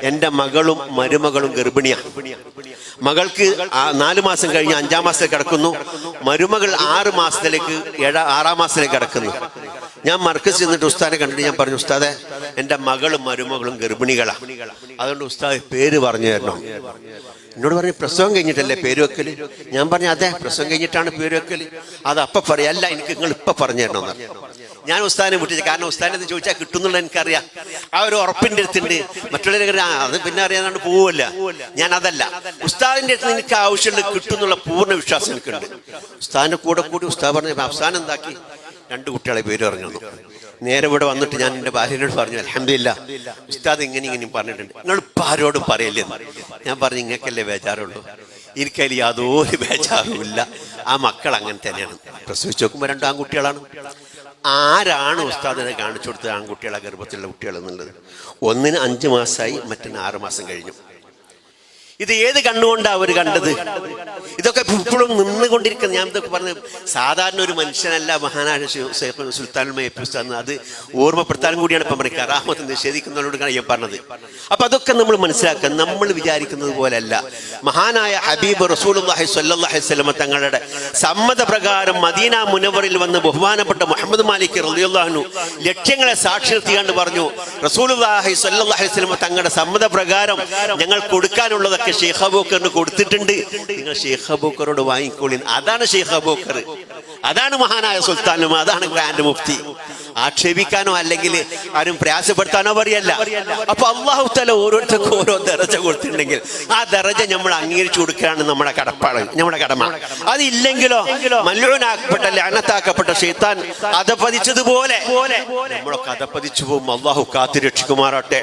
എൻ്റെ മകളും മരുമകളും ഗർഭിണിയാണ്. മകൾക്ക് 4 മാസം കഴിഞ്ഞ് 5-ാം മാസത്തിലേക്ക് കിടക്കുന്നു. മരുമകൾ 6 മാസത്തിലേക്ക് 6-ാം മാസത്തിലേക്ക് കിടക്കുന്നു. ഞാൻ മർക്കസ് ചെന്നിട്ട് ഉസ്താദിനെ കണ്ടിട്ട് ഞാൻ പറഞ്ഞു, ഉസ്താദെ എൻ്റെ മകളും മരുമകളും ഗർഭിണികളാണ്, അതുകൊണ്ട് ഉസ്താദ് പേര് പറഞ്ഞു തരണം. എന്നോട് പറഞ്ഞു, പ്രസവം കഴിഞ്ഞിട്ടല്ലേ പേര് വെക്കല്? ഞാൻ പറഞ്ഞു, അതെ പ്രസവം കഴിഞ്ഞിട്ടാണ് പേര് വെക്കല്. അത് അപ്പം പറയാം, അല്ല എനിക്ക് നിങ്ങൾ ഇപ്പം പറഞ്ഞു തരണമെന്ന്. ഞാൻ ഉസ്താദിനെ വിട്ടിച്ചു, കാരണം ഉസ്താദിനെ ചോദിച്ചാൽ കിട്ടുന്നുള്ള എനിക്കറിയാം. ആ ഒരു ഉറപ്പിൻ്റെ അടുത്തുണ്ട്. മറ്റുള്ളവരെ അത് പിന്നെ അറിയാതെ പോവില്ല. ഞാൻ അതല്ല, ഉസ്താദിൻ്റെ അടുത്ത് എനിക്ക് ആവശ്യമുള്ള കിട്ടുന്നുള്ള പൂർണ്ണ വിശ്വാസം എനിക്കുണ്ട്. ഉസ്താദിൻ്റെ കൂടെ കൂടി ഉസ്താദ് പറഞ്ഞു, അവസാനം എന്താക്കി 2 കുട്ടികളെ പേര് പറഞ്ഞു തന്നു. നേരെ ഇവിടെ വന്നിട്ട് ഞാൻ എൻ്റെ ഭാര്യയോട് പറഞ്ഞു, അൽഹംദുലില്ലാ ഉസ്താദ് ഇങ്ങനെയും പറഞ്ഞിട്ടുണ്ട്, നിങ്ങൾ ഇപ്പം ആരോടും പറയല്ലേ. ഞാൻ പറഞ്ഞു, ഇങ്ങക്കല്ലേ ബേജാറുള്ളൂ, എനിക്കതിൽ യാതൊരു ബേജാറുമില്ല. ആ മക്കൾ അങ്ങനെ തന്നെയാണ്. പ്രസവിച്ച് നോക്കുമ്പോൾ 2 ആൺകുട്ടികളാണ്. ആരാണ് ഉസ്താദിനെ കാണിച്ചു കൊടുത്തത് ആൺകുട്ടികളെ ഗർഭത്തിലുള്ള കുട്ടികൾ എന്നുള്ളത്? ഒന്നിന് 5 മാസമായി, മറ്റൊന്ന് 6 മാസം കഴിഞ്ഞു. ഇത് ഏത് കണ്ണുകൊണ്ടാണ് അവർ കണ്ടത്? ഇതൊക്കെ ഇപ്പോഴും നിന്നുകൊണ്ടിരിക്കുന്നത്. ഞാൻ ഇതൊക്കെ പറഞ്ഞത് സാധാരണ ഒരു മനുഷ്യനല്ല മഹാനായ സുൽത്താനുൽ മയ്യപ്പുസ്താദ്, അത് ഓർമ്മപ്പെടുത്താനും കൂടിയാണ് ഇപ്പം പറയുക. കറാമത്ത് നിഷേധിക്കുന്നവരോട് ഞാൻ പറഞ്ഞത്. അപ്പൊ അതൊക്കെ നമ്മൾ മനസ്സിലാക്കുക. നമ്മൾ വിചാരിക്കുന്നത് പോലെയല്ല. മഹാനായ ഹബീബ് റസൂലുള്ളാഹി സ്വല്ലല്ലാഹി അലൈഹി വസല്ലം തങ്ങളുടെ സമ്മതപ്രകാരം മദീന മുനവ്വറിൽ വന്ന് ബഹുമാനപ്പെട്ട മുഹമ്മദ് മാലിക് റളിയല്ലാഹു അൻഹു ലക്ഷ്യങ്ങളെ സാക്ഷി നിർത്തിയാണ്ട് പറഞ്ഞു, റസൂലുള്ളാഹി സ്വല്ലല്ലാഹി അലൈഹി വസല്ലം തങ്ങളുടെ സമ്മതപ്രകാരം ഞങ്ങൾ കൊടുക്കാനുള്ളതൊക്കെ ഷെയ്ഖ് അബൂബക്കറിന് കൊടുത്തിട്ടുണ്ട്, നിങ്ങൾ ഷെയ്ഖ് അബൂബക്കറോട് വാങ്ങിക്കോളി. അതാണ് ഷെയ്ഖ് അബൂബക്കർ, അതാണ് മഹാനായ സുൽത്താനും, അതാണ് ഗ്രാൻഡ് മുഫ്തി. ആക്ഷേപിക്കാനോ അല്ലെങ്കിൽ ആരും പ്രയാസപ്പെടുത്താനോ പറയല്ല. അപ്പൊ അല്ലാഹു തആല ഓരോരുത്തർക്കും ഓരോ ദറജ കൊടുത്തിട്ടുണ്ടെങ്കിൽ ആ ദറജ നമ്മൾ അംഗീകരിച്ചു കൊടുക്കുകയാണ് നമ്മുടെ നമ്മുടെ കടമ. അതില്ലെങ്കിലോ മൽഊനാക്കപ്പെട്ട ലഅനത്താക്കപ്പെട്ട ശൈത്താൻ അധപതിച്ചതുപോലെ നമ്മളൊക്കെ അധപതിച്ചു പോകും. അല്ലാഹു കാത്തുരക്ഷിക്കുമാറാട്ടെ.